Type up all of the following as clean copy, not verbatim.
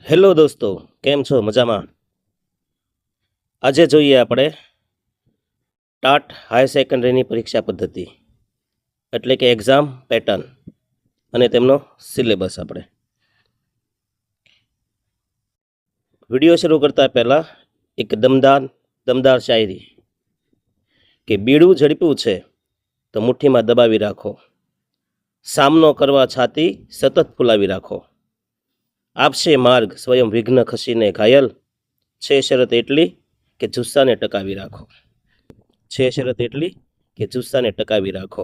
Hello દોસ્તો, કેમ છો? મજામાં? આજે જોઈએ આપણે ટાટ હાયર સેકન્ડરીની પરીક્ષા પદ્ધતિ એટલે કે એક્ઝામ પેટર્ન અને તેમનો સિલેબસ. આપણે વિડીયો શરૂ કરતા પહેલાં એક દમદાર શાયરી કે બીડું ઝડપ્યું છે તો મુઠ્ઠીમાં દબાવી રાખો, સામનો કરવા છાતી સતત ફૂલાવી રાખો, આપશે માર્ગ સ્વયં વિઘ્ન ખસીને ઘાયલ, છે શરત એટલી કે જુસ્સાને ટકાવી રાખો, છે શરત એટલી કે જુસ્સાને ટકાવી રાખો.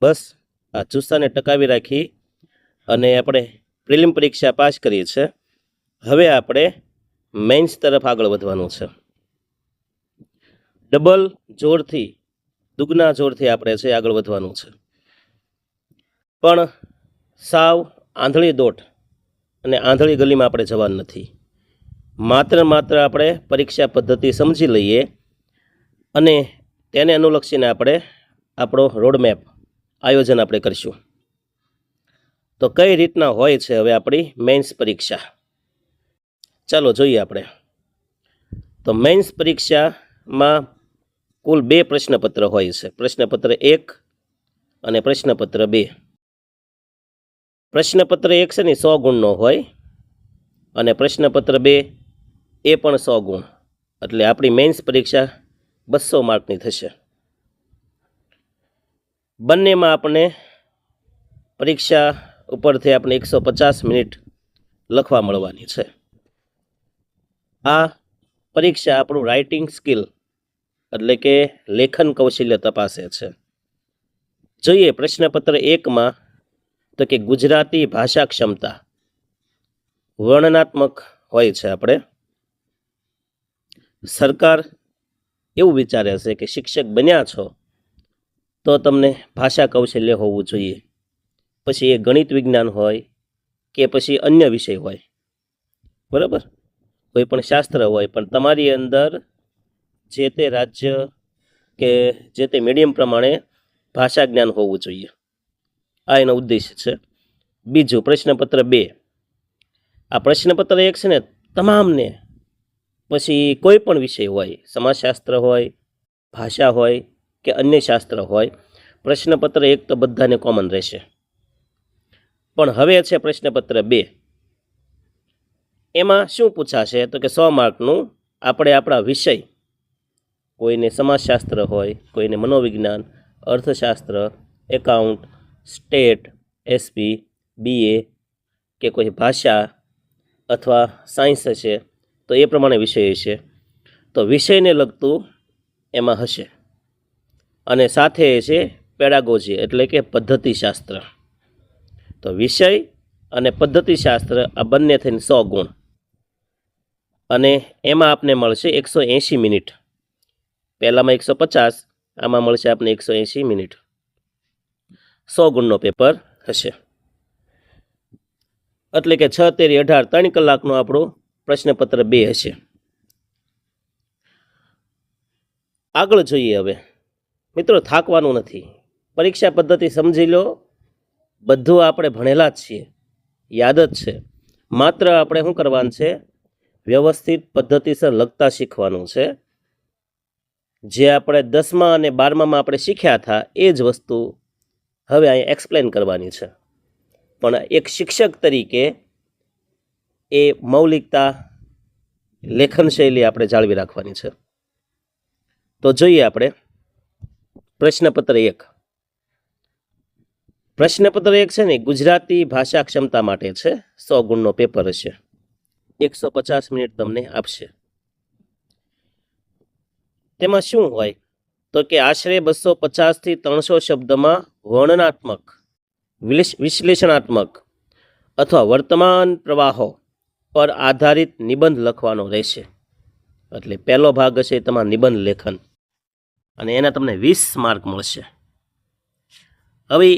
બસ આ જુસ્સાને ટકાવી રાખી અને આપણે પ્રિલિમ પરીક્ષા પાસ કરી છે. હવે આપણે મેઇન્સ તરફ આગળ વધવાનું છે. ડબલ જોરથી, દુગના જોરથી આપણે છે આગળ વધવાનું છે. પણ સાવ આંધળી દોટ અને આંધળી ગલીમાં આપણે જવાનું નથી. માત્ર આપણે પરીક્ષા પદ્ધતિ સમજી લઈએ અને તેને અનુલક્ષીને આપણે આપણો રોડમેપ આયોજન આપણે કરીશું. તો કઈ રીતના હોય છે હવે આપણી મેઇન્સ પરીક્ષા, ચાલો જોઈએ આપણે. તો મેઇન્સ પરીક્ષામાં કુલ 2 પ્રશ્નપત્ર હોય છે, પ્રશ્નપત્ર 1 અને પ્રશ્નપત્ર 2. પ્રશ્નપત્ર 1 છે ને 100 ગુણનો હોય અને પ્રશ્નપત્ર 2 એ પણ 100 ગુણ, એટલે આપણી મેઇન્સ પરીક્ષા 200 માર્કની થશે. બંનેમાં આપણે પરીક્ષા ઉપરથી આપણે 150 મિનિટ લખવા મળવાની છે. આ પરીક્ષા આપણું રાઇટિંગ સ્કિલ એટલે કે લેખન કૌશલ્ય તપાસે છે. જોઈએ પ્રશ્નપત્ર 1માં તો કે ગુજરાતી ભાષા ક્ષમતા વર્ણનાત્મક હોય છે. આપણે સરકાર એવું વિચારે છે કે શિક્ષક બન્યા છો તો તમને ભાષા કૌશલ્ય હોવું જોઈએ, પછી એ ગણિત વિજ્ઞાન હોય કે પછી અન્ય વિષય હોય, બરાબર, કોઈ પણ શાસ્ત્ર હોય, પણ તમારી અંદર જે તે રાજ્ય કે જે તે મીડિયમ પ્રમાણે ભાષા જ્ઞાન હોવું જોઈએ. આ એનો ઉદ્દેશ્ય છે. બીજું પ્રશ્નપત્ર 2, આ પ્રશ્નપત્ર 1 છે ને તમામને, પછી કોઈ પણ વિષય હોય, સમાજશાસ્ત્ર હોય, ભાષા હોય કે અન્ય શાસ્ત્ર હોય, પ્રશ્નપત્ર 1 તો બધાને કોમન રહેશે. પણ હવે છે પ્રશ્નપત્ર 2, એમાં શું પૂછાશે તો કે 100 માર્કનું આપણે આપણા વિષય, કોઈને સમાજશાસ્ત્ર હોય, કોઈને મનોવિજ્ઞાન, અર્થશાસ્ત્ર, એકાઉન્ટ, સ્ટેટ, એસપી, બીએ કે કોઈ ભાષા અથવા સાયન્સ હશે તો એ પ્રમાણે વિષય હશે, તો વિષયને લગતું એમાં હશે. અને સાથે છે પેડાગોજી એટલે કે પદ્ધતિશાસ્ત્ર. તો વિષય અને પદ્ધતિશાસ્ત્ર આ બંને થઈને 100 ગુણ, અને એમાં આપને મળશે 180 મિનિટ. પહેલામાં 150, આમાં મળશે આપને 180 મિનિટ. 100 ગુણનો પેપર હશે, એટલે કે 6 તેરી 18, 3 કલાકનું આપણું પ્રશ્નપત્ર 2 હશે. આગળ જોઈએ. હવે મિત્રો થાકવાનું નથી, પરીક્ષા પદ્ધતિ સમજી લો, બધું આપણે ભણેલા જ છીએ, યાદ જ છે. માત્ર આપણે શું કરવાનું છે, વ્યવસ્થિત પદ્ધતિસર લખતા શીખવાનું છે. જે આપણે 10મા અને 12મામાં આપણે શીખ્યા હતા એ જ વસ્તુ હવે અહીં એક્સપ્લેન કરવાની છે. પણ એક શિક્ષક તરીકે એ મૌલિકતા, લેખન શૈલી આપણે જાળવી રાખવાની છે. તો જોઈએ આપણે પ્રશ્નપત્ર 1. પ્રશ્નપત્ર 1 છે ને ગુજરાતી ભાષા ક્ષમતા માટે છે, 100 ગુણનો પેપર હશે, 150 મિનિટ તમને આપશે. તેમાં શું હોય તો કે આશરે 250 થી 300 શબ્દમાં વર્ણનાત્મક, વિશ્લેષણાત્મક અથવા વર્તમાન પ્રવાહો પર આધારિત નિબંધ લખવાનો રહેશે. એટલે પહેલો ભાગ હશે તમારા નિબંધ લેખન, અને એના તમને 20 માર્ક મળશે. હવે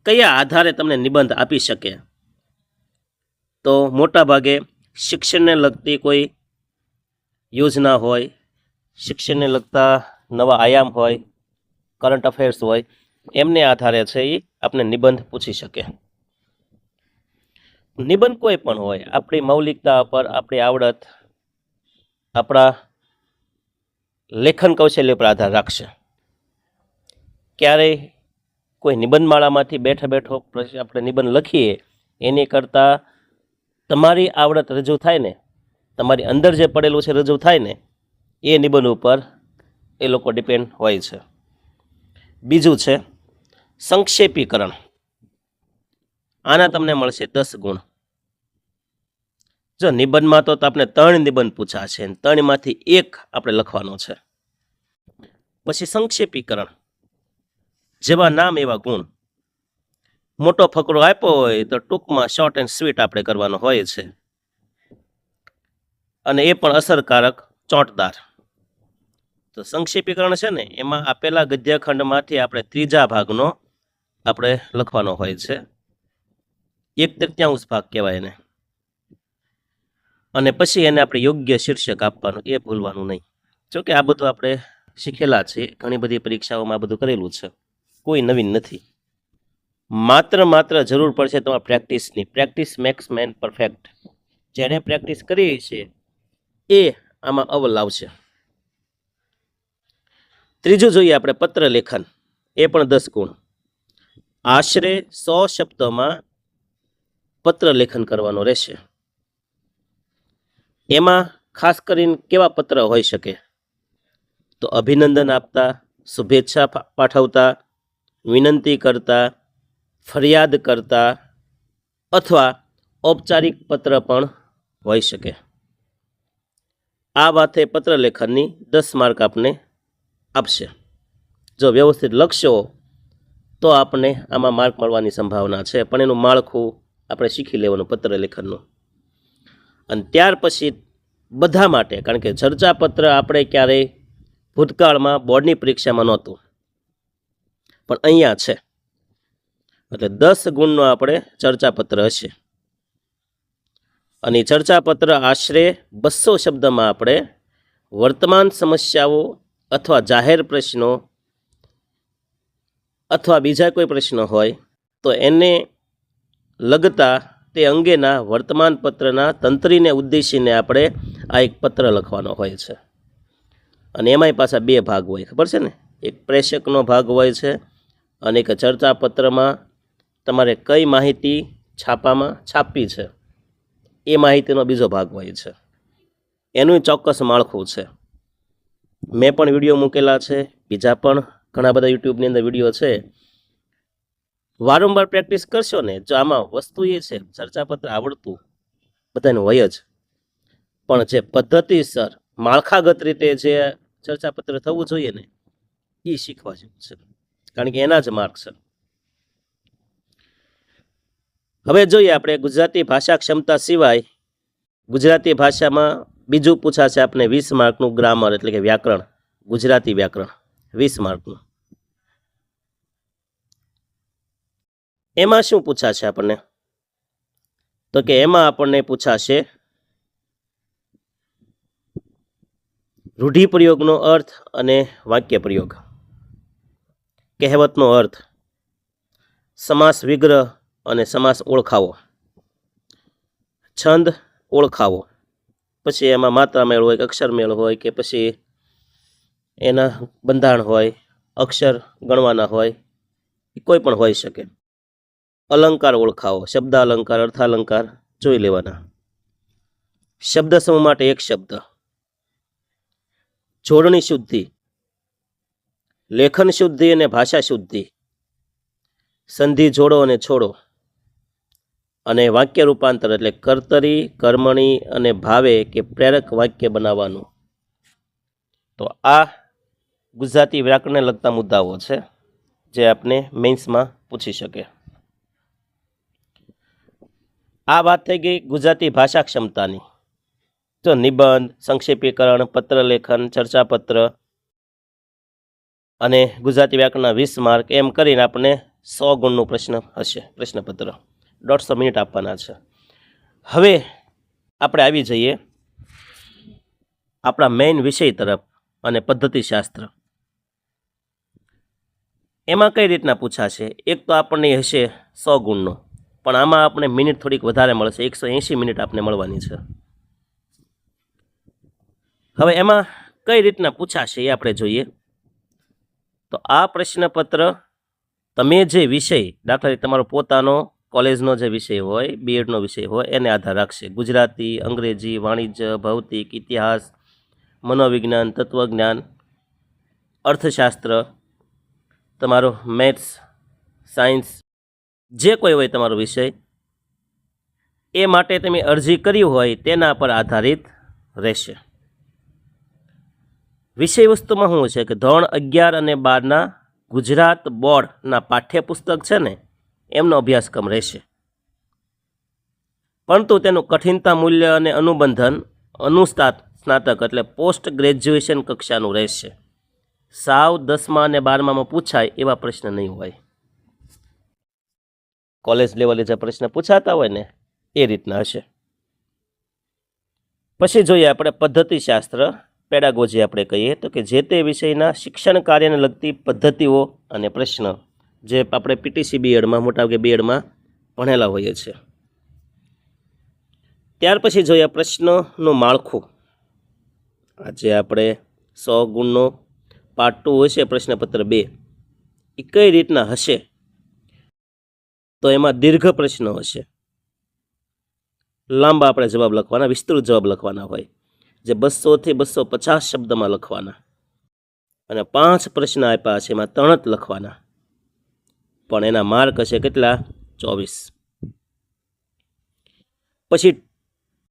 કયા આધારે તમને નિબંધ આપી શકે, તો મોટા ભાગે શિક્ષણને લગતી કોઈ યોજના હોય, શિક્ષણને લગતા નવા આયામ હોય, કરંટ અફેર્સ હોય, એમને આધારે છે એ આપણે નિબંધ પૂછી શકે. નિબંધ કોઈ પણ હોય, આપણી મૌલિકતા પર, આપણી આવડત, આપણા લેખન કૌશલ્ય પર આધાર રાખશે. ક્યારેય કોઈ નિબંધમાળામાંથી બેઠો આપણે નિબંધ લખીએ એની કરતાં તમારી આવડત રજૂ થાય ને, તમારી અંદર જે પડેલું છે રજૂ થાય ને, એ નિબંધ ઉપર એ લોકો ડિપેન્ડ હોય છે. બીજું છે સંક્ષેપીકરણ. આના તમને મળશે 10 ગુણ. જો નિબંધમાં તો આપણે 3 નિબંધ પૂછા છે, 3માંથી 1 આપણે લખવાનો છે. પછી સંક્ષેપીકરણ, જેવા નામ એવા ગુણ. મોટો ફકરો આપ્યો હોય તો ટૂંકમાં શોર્ટ એન્ડ સ્વીટ આપણે કરવાનો હોય છે, અને એ પણ અસરકારક, ચોંટદાર. તો સંક્ષેપીકરણ છે ને, એમાં આપેલા ગદ્યખંડમાંથી આપણે 3જા ભાગનો આપણે લખવાનો હોય છે. 1/3 ભાગ કહેવાય એને. અને પછી એને આપણે યોગ્ય શીર્ષક આપવાનું, એ ભૂલવાનું નહીં. જોકે આ બધું આપણે શીખેલા છે, ઘણી બધી પરીક્ષાઓમાં આ બધું કરેલું છે, કોઈ નવીન નથી. માત્ર જરૂર પડશે તમારા પ્રેક્ટિસની. Practice makes man perfect. જેણે પ્રેક્ટિસ કરી છે એ આમાં અવ્વલ આવશે. ત્રીજું જોઈએ આપણે પત્ર લેખન, એ પણ 10 ગુણ. આશરે 100 શબ્દોમાં પત્ર લેખન કરવાનો રહેશે. એમાં ખાસ કરીને કેવા પત્ર હોઈ શકે? તો અભિનંદન આપતા, શુભેચ્છા પાઠવતા, વિનંતી કરતા, ફરિયાદ કરતા, અથવા ઔપચારિક પત્ર પણ હોઈ શકે. આ વાતે પત્ર લેખનની 10 માર્ક આપને આપશે. જો વ્યવસ્થિત લખશો તો આપણને આમાં માર્ક મળવાની સંભાવના છે, પણ એનું માળખું આપણે શીખી લેવાનું પત્ર લેખનનું. અને ત્યાર પછી બધા માટે, કારણ કે ચર્ચાપત્ર આપણે ક્યારેય ભૂતકાળમાં બોર્ડની પરીક્ષામાં નહોતું, પણ અહીંયા છે. એટલે 10 ગુણનો આપણે ચર્ચાપત્ર હશે. અને ચર્ચાપત્ર આશરે 200 શબ્દમાં આપણે વર્તમાન સમસ્યાઓ અથવા જાહેર પ્રશ્નો અથવા બીજા કોઈ પ્રશ્ન હોય તો એને લગતા તે અંગેના વર્તમાન પત્રના તંત્રીને ઉદ્દેશીને આપણે આ એક પત્ર લખવાનો હોય છે. અને એમાંય પાછા 2 ભાગ હોય, ખબર છે ને? એક પ્રેષકનો ભાગ હોય છે, અને એક ચર્ચાપત્રમાં તમારે કઈ માહિતી છાપામાં છાપવી છે એ માહિતીનો બીજો ભાગ હોય છે. એનું ચોક્કસ માળખું છે. મેં પણ વિડીયો મૂકેલા છે, બીજા પણ ઘણા બધા યુટ્યુબની અંદર વિડીયો છે. વારંવાર પ્રેક્ટિસ કરશો ને, જો આમાં વસ્તુ એ છે, ચર્ચાપત્ર આવડતું બધાને હોય જ, પણ જે પદ્ધતિસર માળખાગત રીતે જે ચર્ચાપત્ર થવું જોઈએ ને, એ શીખવા જેવું છે, કારણ કે એના જ માર્ક છે. હવે જોઈએ આપણે ગુજરાતી ભાષા ક્ષમતા સિવાય ગુજરાતી ભાષામાં બીજું પૂછાશે આપણે 20 માર્કનું ગ્રામર, એટલે કે વ્યાકરણ, ગુજરાતી વ્યાકરણ 20 માર્કનું. એમાં શું પૂછાશે આપણને? તો કે એમાં આપણને પૂછાશે રૂઢિપ્રયોગનો અર્થ અને વાક્ય પ્રયોગ, કહેવતનો અર્થ, સમાસ વિગ્રહ અને સમાસ ઓળખાવો, છંદ ઓળખાવો. પછી એમાં માત્રા મેળ હોય કે અક્ષર મેળ હોય કે પછી એના બંધારણ હોય, અક્ષર ગણવાના હોય, કોઈ પણ હોઈ શકે. અલંકાર ઓળખાવો, શબ્દ અલંકાર, અર્થાલંકાર જોઈ લેવાના. શબ્દ સમૂહ માટે એક શબ્દ. જોડણી શુદ્ધિ, લેખન શુદ્ધિ અને ભાષા શુદ્ધિ, સંધિ જોડો અને છોડો, અને વાક્ય રૂપાંતર એટલે કર્તરી, કર્મણી અને ભાવે કે પ્રેરક વાક્ય બનાવવાનું. તો આ ગુજરાતી વ્યાકરણને લગતા મુદ્દાઓ છે જે આપને મેન્સમાં પૂછી શકે. આ વાત થઈ ગઈ ગુજરાતી ભાષા ક્ષમતાની. તો નિબંધ, સંક્ષેપીકરણ, પત્ર લેખન, ચર્ચાપત્ર અને ગુજરાતી વ્યાકરણના 20 માર્ક, એમ કરીને આપણે 100 ગુણનું પ્રશ્ન હશે, પ્રશ્નપત્ર 150 મિનિટ આપવાના છે. હવે આપણે આવી જઈએ આપણા મેઇન વિષય તરફ, અને પદ્ધતિશાસ્ત્ર. એમાં કઈ રીતના પૂછાશે? એક તો આપણને હશે 100 ગુણનો પણ આમાં આપણે મિનિટ થોડીક વધારે મળશે, 180 મિનિટ આપણે મળવાની છે. હવે એમાં કઈ રીતના પૂછાશે એ આપણે જોઈએ. તો આ પ્રશ્નપત્ર તમે જે વિષય, દાખલા તરીકે તમારો પોતાનો કોલેજનો જે વિષય હોય, બીએડનો વિષય હોય, એને આધાર રાખશે. ગુજરાતી, અંગ્રેજી, વાણિજ્ય, ભૌતિક, ઇતિહાસ, મનોવિજ્ઞાન, તત્વજ્ઞાન, અર્થશાસ્ત્ર, તમારો મેથ્સ, સાયન્સ, જે કોઈ હોય તમારો વિષય, એ માટે તમે અરજી કરી હોય તેના પર આધારિત રહેશે. વિષય વસ્તુમાં શું છે કે ધોરણ 11 અને 12ના ગુજરાત બોર્ડના પાઠ્યપુસ્તક છે ને એમનો અભ્યાસક્રમ રહેશે, પરંતુ તેનું કઠિનતા મૂલ્ય અને અનુબંધન સ્નાતક એટલે પોસ્ટ ગ્રેજ્યુએશન કક્ષાનું રહેશે. સાવ 10મા અને 12મામાં પૂછાય એવા પ્રશ્ન નહીં હોય. કોલેજ લેવલે જે પ્રશ્ન પૂછાતા હોય ને એ રીતના હશે. પછી જોઈએ આપણે પદ્ધતિશાસ્ત્ર, પેડાગોજી આપણે કહીએ તો કે જે તે વિષયના શિક્ષણ કાર્યને લગતી પદ્ધતિઓ અને પ્રશ્ન, જે આપણે પીટીસી બીએડમાં, મોટાભાગે બીએડમાં ભણેલા હોઈએ છીએ. ત્યાર પછી જોઈએ પ્રશ્નનું માળખું. આજે આપણે 100 ગુણનો પાર્ટ 2 હશે, પ્રશ્નપત્ર 2, એ કઈ રીતના હશે. તો એમાં દીર્ઘ પ્રશ્નો હશે, લાંબા આપણે જવાબ લખવાના, વિસ્તૃત જવાબ લખવાના હોય, જે 200 થી 250 શબ્દમાં લખવાના, અને 5 પ્રશ્ન આપ્યા છે એમાં 3 જ લખવાના, પણ એના માર્ક હશે કેટલા? 24. પછી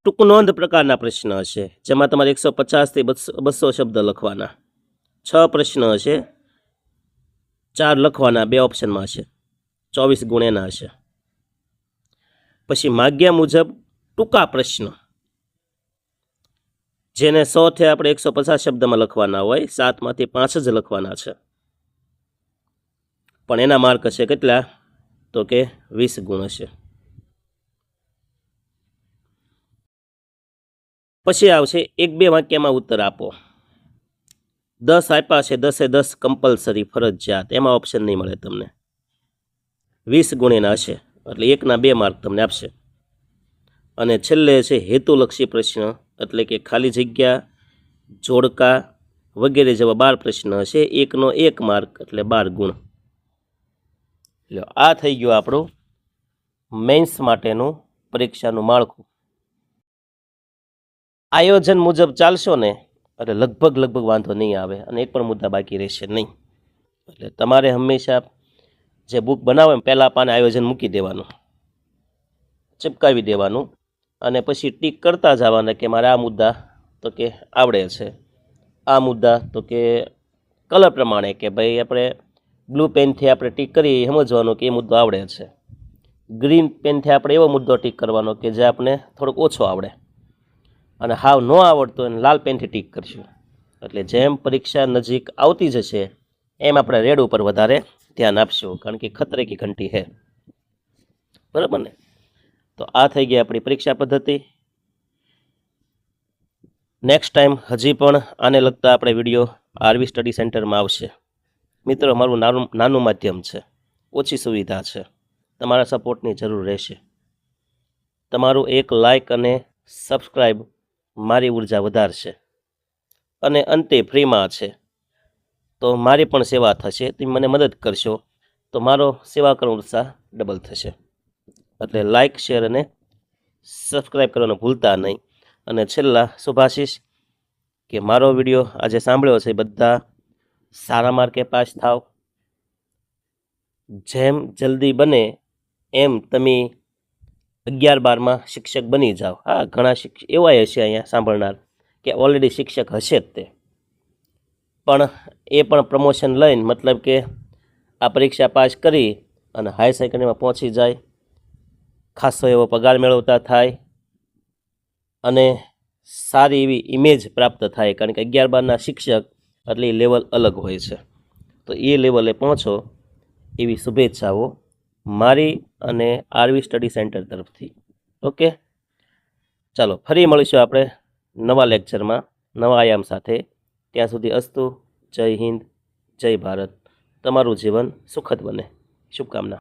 ટૂંકનોંધ પ્રકારના પ્રશ્ન હશે, જેમાં તમારે 150 થી 200 શબ્દ લખવાના. 6 પ્રશ્ન હશે, 4 લખવાના, 2 ઓપ્શનમાં હશે, 24 ગુણ એના હશે. પછી માગ્યા મુજબ ટૂંકા પ્રશ્ન, જેને 100 થી આપણે 150 શબ્દમાં લખવાના હોય, 7માંથી 5 જ લખવાના છે, પણ એના માર્ક હશે કેટલા? તો કે 20 ગુણ હશે. પછી આવશે 1-2 વાક્યમાં ઉત્તર આપો. 10 આપ્યા છે, 10 કમ્પલસરી, ફરજિયાત, એમાં ઓપ્શન નહીં મળે તમને. 20 ગુણ એના હશે, એટલે 1ના 2 માર્ક તમને આપશે. અને છેલ્લે છે હેતુલક્ષી પ્રશ્ન, એટલે કે ખાલી જગ્યા, જોડકા વગેરે જેવા 12 પ્રશ્ન હશે, 1નો 1 માર્ક, એટલે 12 ગુણ. લ્યો, આ થઈ ગયું આપણું મેન્સ માટેનું પરીક્ષાનું માળખું. આયોજન મુજબ ચાલશો ને એટલે લગભગ વાંધો નહીં આવે, અને એક પણ મુદ્દા બાકી રહેશે નહીં. એટલે તમારે હંમેશા જે બુક બનાવો એમ પહેલાં પાને આયોજન મૂકી દેવાનું, ચિપકાવી દેવાનું, અને પછી ટીક કરતા જવાના કે મારે આ મુદ્દા તો કે આવડે છે, આ મુદ્દા તો કે કલર પ્રમાણે, કે ભાઈ આપણે બ્લુ પેનથી આપણે ટીક કરી સમજવાનું કે એ મુદ્દો આવડે છે, ગ્રીન પેનથી આપણે એવો મુદ્દો ટીક કરવાનો કે જે આપણે થોડોક ઓછો આવડે, અને હાવ ન આવડતો એને લાલ પેનથી ટીક કરશું. એટલે જેમ પરીક્ષા નજીક આવતી જશે એમ આપણે રેડ ઉપર વધારે ધ્યાન આપશું, કારણ કે ખતરે કી ઘંટી હે. બરાબર ને? તો આ થઈ ગઈ આપણી પરીક્ષા પદ્ધતિ. નેક્સ્ટ ટાઈમ હજી પણ આને લગતા આપણે વિડીયો આરવી સ્ટડી સેન્ટરમાં આવશે. મિત્રો, મારું નાનું માધ્યમ છે, ઓછી સુવિધા છે, તમારા સપોર્ટની જરૂર રહેશે. તમારું એક લાઇક અને સબસ્ક્રાઈબ મારી ઉર્જા વધારશે, અને અંતે ફ્રીમાં છે, તો મારી પણ સેવા થશે. તમે મને મદદ કરશો તો મારો સેવા કરવાનો ઉત્સાહ ડબલ થશે. એટલે લાઇક, શેર અને સબસ્ક્રાઈબ કરવાનું ભૂલતા નહીં. અને છેલ્લા શુભાશીષ કે મારો વિડીયો આજે સાંભળ્યો છે, બધા સારા માર્કે પાસ થાવ. જેમ જલ્દી બને એમ તમે 11-12માં શિક્ષક બની જાઓ. હા, ઘણા શિક્ષક એવા હશે અહીંયા સાંભળનાર કે ઓલરેડી શિક્ષક હશે જ તે, પણ એ પણ પ્રમોશન લઈને, મતલબ કે આ પરીક્ષા પાસ કરી અને હાઈ સેકન્ડરીમાં પહોંચી જાય, ખાસો એવો પગાર મેળવતા થાય, અને સારી એવી ઇમેજ પ્રાપ્ત થાય. કારણ કે 11-12ના શિક્ષક એટલે એ લેવલ અલગ હોય છે. તો એ લેવલે પહોંચો એવી શુભેચ્છાઓ મારી અને આરવી સ્ટડી સેન્ટર તરફથી. ઓકે, ચાલો ફરી મળીશું આપણે નવા લેક્ચરમાં, નવા આયામ સાથે. ત્યાં સુધી અસ્તુ. જય હિન્દ, જય ભારત. તમારું જીવન સુખદ બને. શુભકામના.